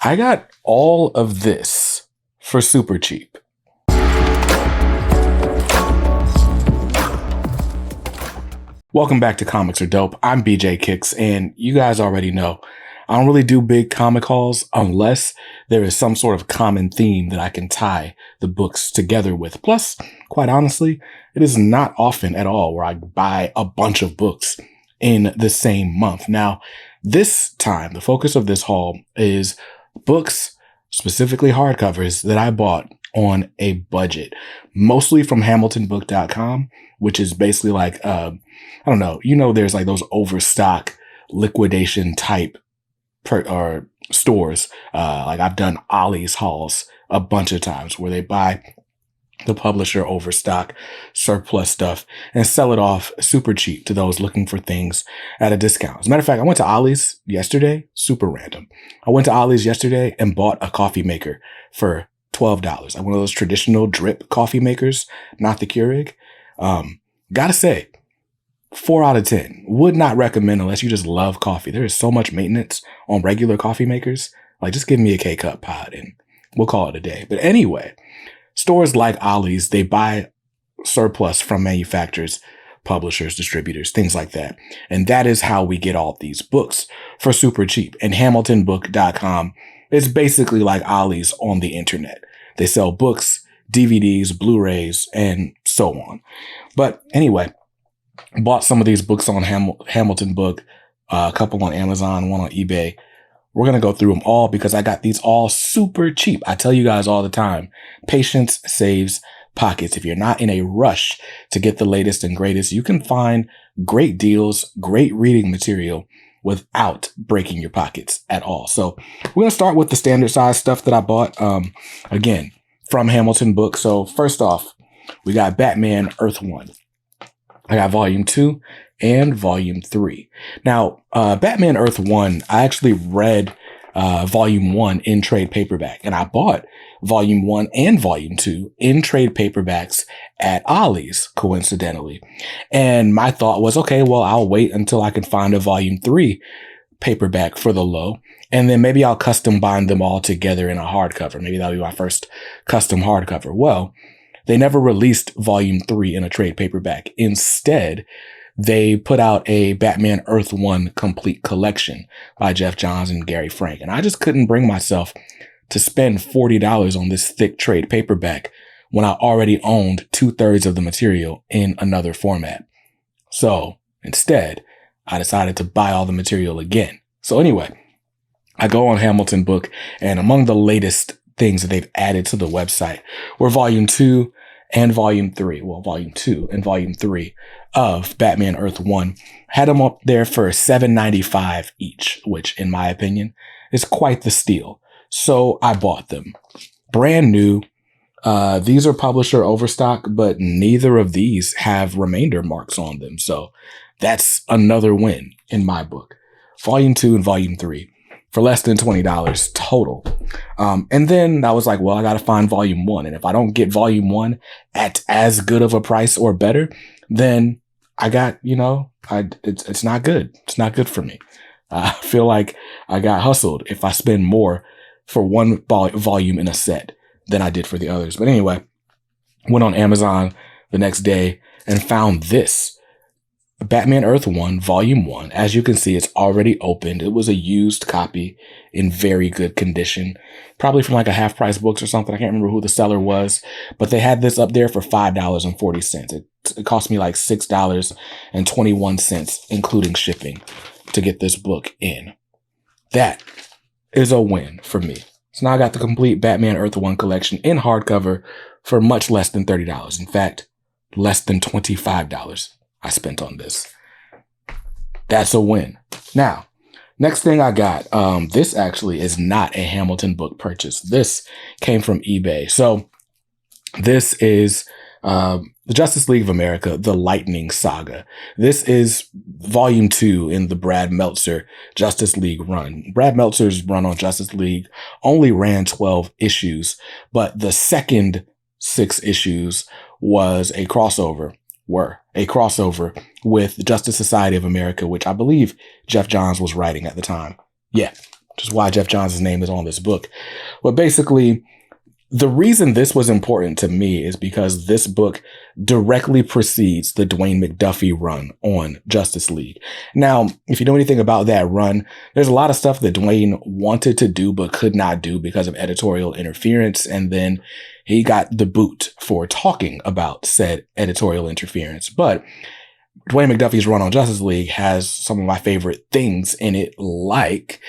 I got all of this for super cheap. Welcome back to Comics Are Dope. I'm BJ Kicks, and you guys already know I don't really do big comic hauls unless there is some sort of common theme that I can tie the books together with. Plus, quite honestly, it is not often at all where I buy a bunch of books in the same month. Now, this time, the focus of this haul is books, specifically hardcovers, that I bought on a budget, mostly from hamiltonbook.com, which is basically like, I don't know, there's like those overstock liquidation type or stores. Like I've done Ollie's hauls a bunch of times where they buy the publisher overstock surplus stuff and sell it off super cheap to those looking for things at a discount. As a matter of fact, I went to Ollie's yesterday, super random. I went to Ollie's yesterday and bought a coffee maker for $12. Like one of those traditional drip coffee makers, not the Keurig. Gotta say, 4 out of 10. Would not recommend unless you just love coffee. There is so much maintenance on regular coffee makers. Like, just give me a K-Cup pod and we'll call it a day. But anyway, stores like Ollie's, they buy surplus from manufacturers, publishers, distributors, things like that. And that is how we get all these books for super cheap. And hamiltonbook.com is basically like Ollie's on the internet. They sell books, DVDs, Blu-rays, and so on. But anyway, bought some of these books on Hamilton Book, a couple on Amazon, one on eBay. We're going to go through them all because I got these all super cheap. I tell you guys all the time, patience saves pockets. If you're not in a rush to get the latest and greatest, you can find great deals, great reading material without breaking your pockets at all. So we're going to start with the standard size stuff that I bought, again, from Hamilton Book. So first off, we got Batman Earth 1. I got volume 2 and volume 3. Now, Batman Earth 1, I actually read volume 1 in trade paperback, and I bought volume 1 and volume 2 in trade paperbacks at Ollie's, coincidentally. And my thought was, okay, well, I'll wait until I can find a volume 3 paperback for the low, and then maybe I'll custom bind them all together in a hardcover. Maybe that'll be my first custom hardcover. Well, they never released volume 3 in a trade paperback. Instead, they put out a Batman Earth 1 complete collection by Jeff Johns and Gary Frank. And I just couldn't bring myself to spend $40 on this thick trade paperback when I already owned 2/3 of the material in another format. So instead, I decided to buy all the material again. So anyway, I go on Hamilton Book, and among the latest things that they've added to the website were volume 2 and volume 3. Well, volume 2 and volume 3 of Batman Earth 1. Had them up there for $7.95 each, which in my opinion is quite the steal. So I bought them. Brand new. These are publisher overstock, but neither of these have remainder marks on them. So that's another win in my book. Volume 2 and volume 3. For less than $20 total. And then I was like, well, I got to find volume 1. And if I don't get volume 1 at as good of a price or better, then I got, it's not good. It's not good for me. I feel like I got hustled if I spend more for one volume in a set than I did for the others. But anyway, went on Amazon the next day and found this. Batman Earth 1, Volume 1. As you can see, it's already opened. It was a used copy in very good condition, probably from like a Half Price Books or something. I can't remember who the seller was, but they had this up there for $5.40. It cost me like $6.21, including shipping, to get this book in. That is a win for me. So now I got the complete Batman Earth 1 collection in hardcover for much less than $30. In fact, less than $25. I spent on this. That's a win. Now, next thing I got, this actually is not a Hamilton Book purchase. This came from eBay. So this is the Justice League of America, the Lightning Saga. This is volume 2 in the Brad Meltzer Justice League run. Brad Meltzer's run on Justice League only ran 12 issues, but the second 6 issues was a crossover with the Justice Society of America, which I believe Jeff Johns was writing at the time. Yeah, which is why Jeff Johns' name is on this book. But basically, the reason this was important to me is because this book directly precedes the Dwayne McDuffie run on Justice League. Now, if you know anything about that run, there's a lot of stuff that Dwayne wanted to do but could not do because of editorial interference. And then he got the boot for talking about said editorial interference. But Dwayne McDuffie's run on Justice League has some of my favorite things in it, like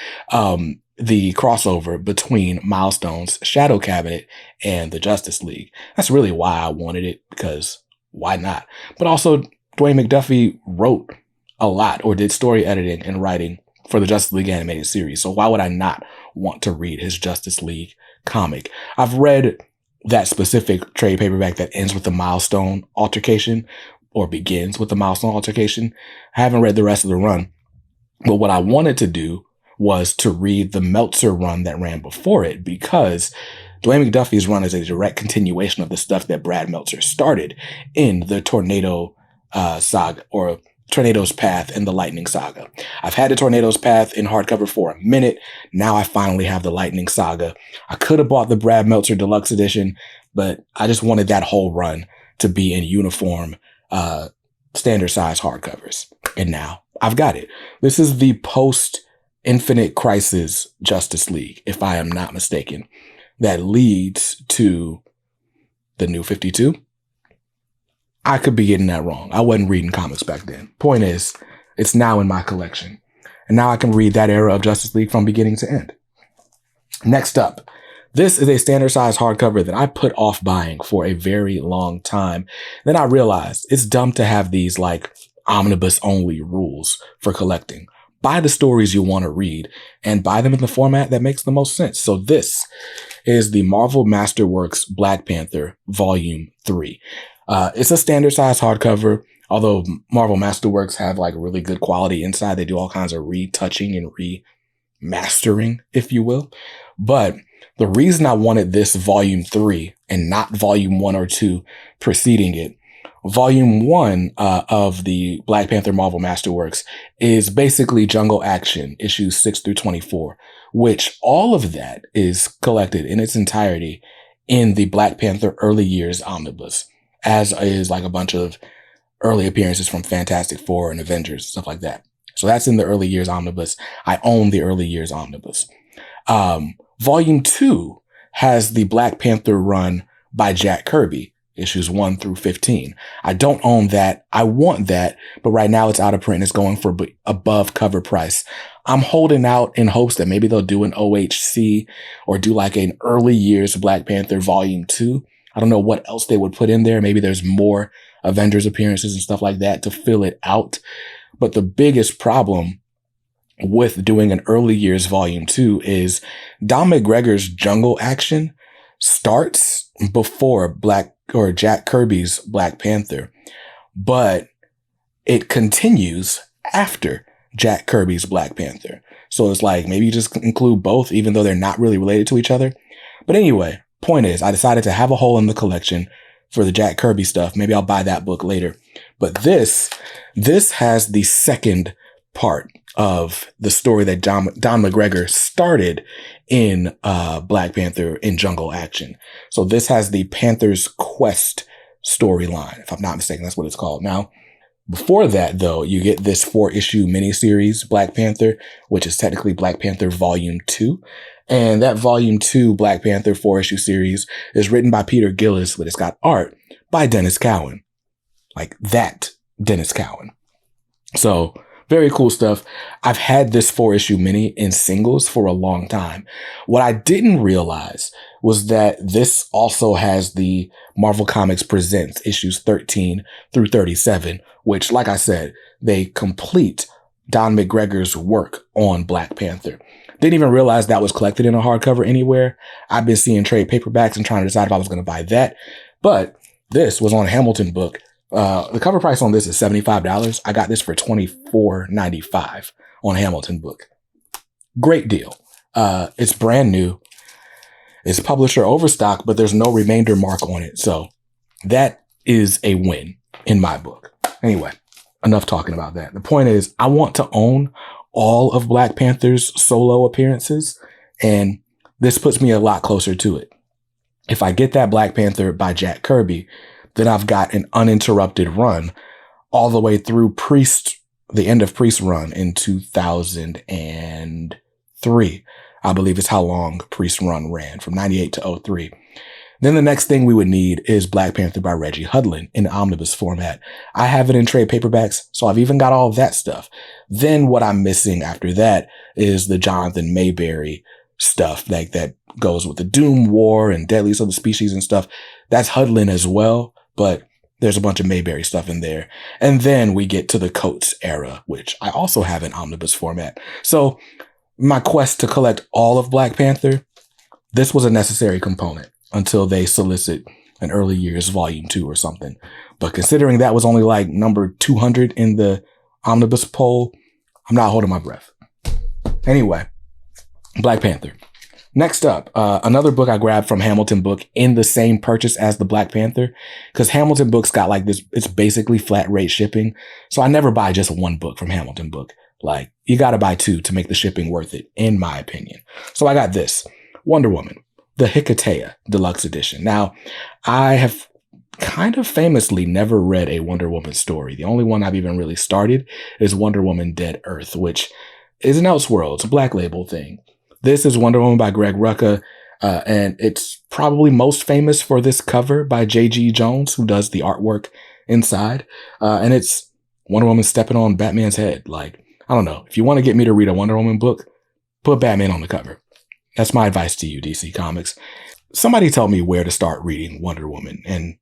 the crossover between Milestone's Shadow Cabinet and the Justice League. That's really why I wanted it, because why not? But also, Dwayne McDuffie wrote a lot, or did story editing and writing for the Justice League animated series. So why would I not want to read his Justice League comic? I've read that specific trade paperback that ends with the Milestone altercation, or begins with the Milestone altercation. I haven't read the rest of the run, but what I wanted to do was to read the Meltzer run that ran before it, because Dwayne McDuffie's run is a direct continuation of the stuff that Brad Meltzer started in the Tornado Saga, or Tornado's Path and the Lightning Saga. I've had the Tornado's Path in hardcover for a minute. Now I finally have the Lightning Saga. I could have bought the Brad Meltzer Deluxe Edition, but I just wanted that whole run to be in uniform, standard size hardcovers. And now I've got it. This is the post Infinite Crisis Justice League, if I am not mistaken, that leads to the New 52. I could be getting that wrong. I wasn't reading comics back then. Point is, it's now in my collection. And now I can read that era of Justice League from beginning to end. Next up, this is a standard size hardcover that I put off buying for a very long time. Then I realized it's dumb to have these like omnibus only rules for collecting. Buy the stories you want to read and buy them in the format that makes the most sense. So this is the Marvel Masterworks Black Panther Volume 3. It's a standard size hardcover, although Marvel Masterworks have like really good quality inside. They do all kinds of retouching and remastering, if you will. But the reason I wanted this Volume 3 and not Volume 1 or 2 preceding it, Volume 1 of the Black Panther Marvel Masterworks is basically Jungle Action, issues 6 through 24, which all of that is collected in its entirety in the Black Panther Early Years Omnibus, as is like a bunch of early appearances from Fantastic Four and Avengers, stuff like that. So that's in the Early Years Omnibus. I own the Early Years Omnibus. Volume 2 has the Black Panther run by Jack Kirby, issues 1 through 15. I don't own that. I want that, but right now it's out of print and it's going for above cover price. I'm holding out in hopes that maybe they'll do an OHC or do like an Early Years Black Panther Volume 2. I don't know what else they would put in there. Maybe there's more Avengers appearances and stuff like that to fill it out. But the biggest problem with doing an Early Years Volume 2 is Don McGregor's Jungle Action starts before Jack Kirby's Black Panther, but it continues after Jack Kirby's Black Panther. So it's like, maybe you just include both, even though they're not really related to each other. But anyway, point is, I decided to have a hole in the collection for the Jack Kirby stuff. Maybe I'll buy that book later. But this has the second part of the story that Don McGregor started in Black Panther in Jungle Action. So this has the Panther's Quest storyline, if I'm not mistaken. That's what it's called. Now, before that, though, you get this 4-issue miniseries, Black Panther, which is technically Black Panther Volume 2. And that Volume 2 Black Panther 4-issue series is written by Peter Gillis, but it's got art by Dennis Cowan. Like that Dennis Cowan. So very cool stuff. I've had this 4-issue mini in singles for a long time. What I didn't realize was that this also has the Marvel Comics Presents issues 13 through 37, which, like I said, they complete Don McGregor's work on Black Panther. Didn't even realize that was collected in a hardcover anywhere. I've been seeing trade paperbacks and trying to decide if I was going to buy that. But this was on Hamilton Book. The cover price on this is $75. I got this for $24.95 on Hamilton Book. Great deal. It's brand new. It's publisher overstock, but there's no remainder mark on it. So that is a win in my book. Anyway, enough talking about that. The point is, I want to own all of Black Panther's solo appearances, and this puts me a lot closer to it. If I get that Black Panther by Jack Kirby, then I've got an uninterrupted run all the way through the end of Priest's run in 2003. I believe is how long Priest's run ran, from 98 to 03. Then the next thing we would need is Black Panther by Reggie Hudlin in omnibus format. I have it in trade paperbacks, so I've even got all of that stuff. Then what I'm missing after that is the Jonathan Mayberry stuff, like that goes with the Doom War and Deadliest of the Species and stuff. That's Hudlin as well, but there's a bunch of Mayberry stuff in there. And then we get to the Coates era, which I also have in omnibus format. So my quest to collect all of Black Panther, this was a necessary component until they solicit an Early Years Volume 2 or something. But considering that was only like number 200 in the omnibus poll, I'm not holding my breath. Anyway, Black Panther. Next up, another book I grabbed from Hamilton Book in the same purchase as the Black Panther, because Hamilton Book's got like this, it's basically flat rate shipping. So I never buy just one book from Hamilton Book. Like, you got to buy two to make the shipping worth it, in my opinion. So I got this, Wonder Woman, the Hikatea Deluxe Edition. Now, I have kind of famously never read a Wonder Woman story. The only one I've even really started is Wonder Woman Dead Earth, which is an Elseworld. It's a Black Label thing. This is Wonder Woman by Greg Rucka, and it's probably most famous for this cover by J.G. Jones, who does the artwork inside. And it's Wonder Woman stepping on Batman's head. Like, I don't know. If you want to get me to read a Wonder Woman book, put Batman on the cover. That's my advice to you, DC Comics. Somebody tell me where to start reading Wonder Woman, and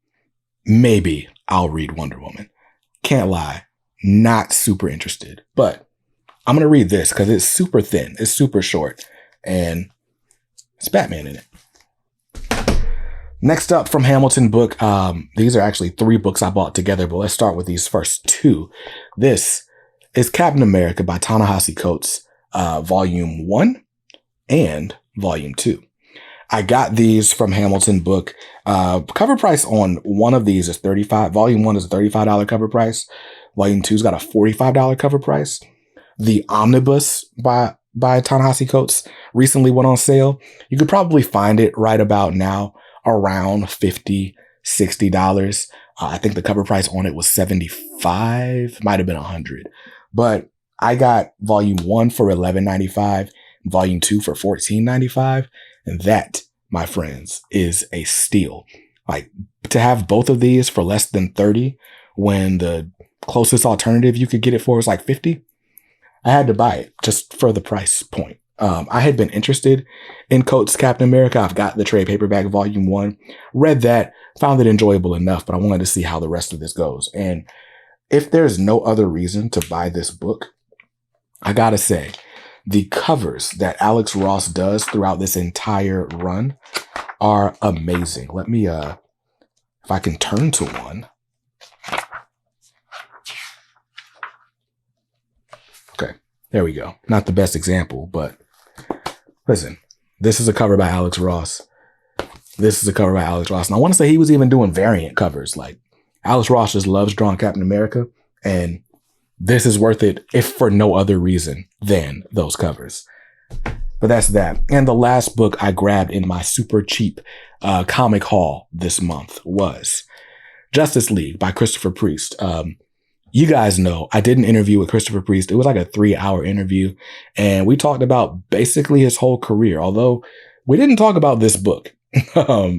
maybe I'll read Wonder Woman. Can't lie, not super interested, but I'm going to read this because it's super thin. It's super short, and it's Batman in it. Next up from Hamilton Book, these are actually 3 books I bought together, but let's start with these first 2. This is Captain America by Ta-Nehisi Coates, Volume 1 and Volume 2. I got these from Hamilton Book. Cover price on one of these is $35. Volume 1 is a $35 cover price. Volume 2's got a $45 cover price. The omnibus by Ta-Nehisi Coates recently went on sale. You could probably find it right about now around $50, $60. I think the cover price on it was $75, might have been $100. But I got Volume 1 for $11.95, Volume 2 for $14.95, and that, my friends, is a steal. Like, to have both of these for less than $30 when the closest alternative you could get it for is like $50, I had to buy it just for the price point. I had been interested in Coates' Captain America. I've got the trade paperback Volume 1, read that, found it enjoyable enough, but I wanted to see how the rest of this goes. And if there's no other reason to buy this book, I gotta say, the covers that Alex Ross does throughout this entire run are amazing. Let me, if I can turn to one. Okay, there we go. Not the best example, but listen, this is a cover by Alex Ross. This is a cover by Alex Ross. And I want to say he was even doing variant covers. Like, Alex Ross just loves drawing Captain America, and this is worth it if for no other reason than those covers. But that's that. And the last book I grabbed in my super cheap comic haul this month was Justice League by Christopher Priest. You guys know I did an interview with Christopher Priest. It was like a 3-hour interview, and we talked about basically his whole career, although we didn't talk about this book.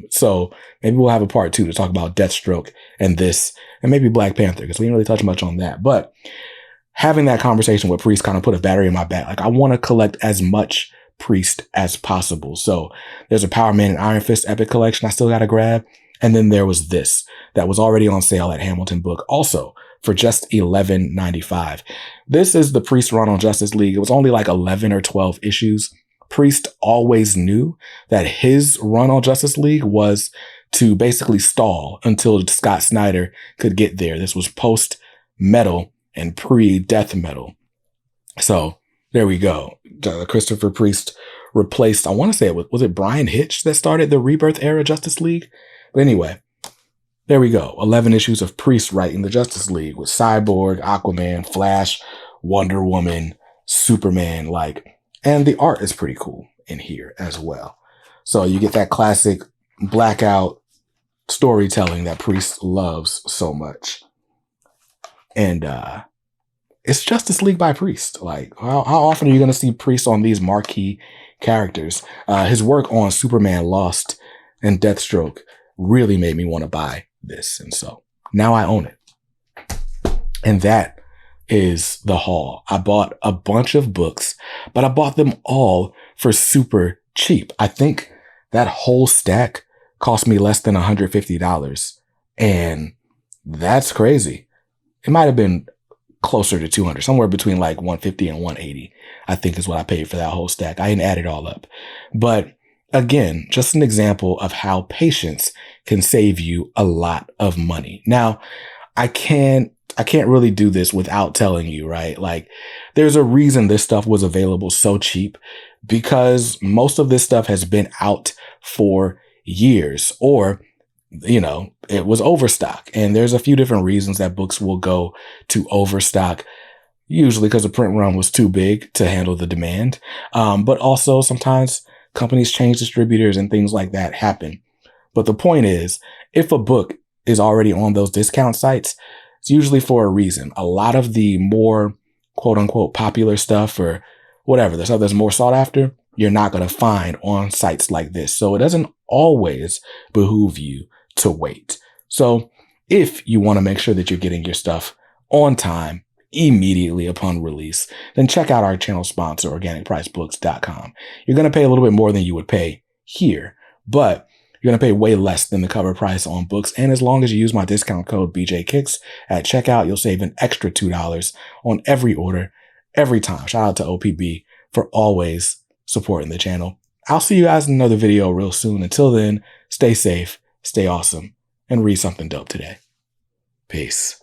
So maybe we'll have a part 2 to talk about Deathstroke and this, and maybe Black Panther, because we didn't really touch much on that. But having that conversation with Priest kind of put a battery in my back. Like, I want to collect as much Priest as possible. So there's a Power Man and Iron Fist Epic collection I still got to grab. And then there was this that was already on sale at Hamilton Book, also for just $11.95. This is the Priest run on Justice League. It was only like 11 or 12 issues. Priest always knew that his run on Justice League was to basically stall until Scott Snyder could get there. This was post-Metal and pre-Death Metal. So there we go. Christopher Priest replaced, I want to say was it Brian Hitch that started the Rebirth era Justice League? But anyway, there we go. 11 issues of Priest writing the Justice League with Cyborg, Aquaman, Flash, Wonder Woman, Superman, like, and the art is pretty cool in here as well. So you get that classic blackout storytelling that Priest loves so much. And it's Justice League by Priest. Like, how often are you going to see Priest on these marquee characters? His work on Superman Lost and Deathstroke really made me want to buy this. And so now I own it. And that is the haul. I bought a bunch of books, but I bought them all for super cheap. I think that whole stack cost me less than $150. And that's crazy. It might have been closer to 200, somewhere between like 150 and 180, I think is what I paid for that whole stack. I didn't add it all up. But again, just an example of how patience can save you a lot of money. Now, I can't really do this without telling you, right? Like, there's a reason this stuff was available so cheap, because most of this stuff has been out for years, or, you know, it was overstock. And there's a few different reasons that books will go to overstock, usually because the print run was too big to handle the demand. But also sometimes companies change distributors and things like that happen. But the point is, if a book is already on those discount sites, it's usually for a reason. A lot of the more quote unquote popular stuff, or whatever, the stuff that's more sought after, you're not going to find on sites like this. So it doesn't always behoove you to wait. So if you want to make sure that you're getting your stuff on time, immediately upon release, then check out our channel sponsor, organicpricebooks.com. You're going to pay a little bit more than you would pay here, but you're going to pay way less than the cover price on books. And as long as you use my discount code BJKicks at checkout, you'll save an extra $2 on every order, every time. Shout out to OPB for always supporting the channel. I'll see you guys in another video real soon. Until then, stay safe, stay awesome, and read something dope today. Peace.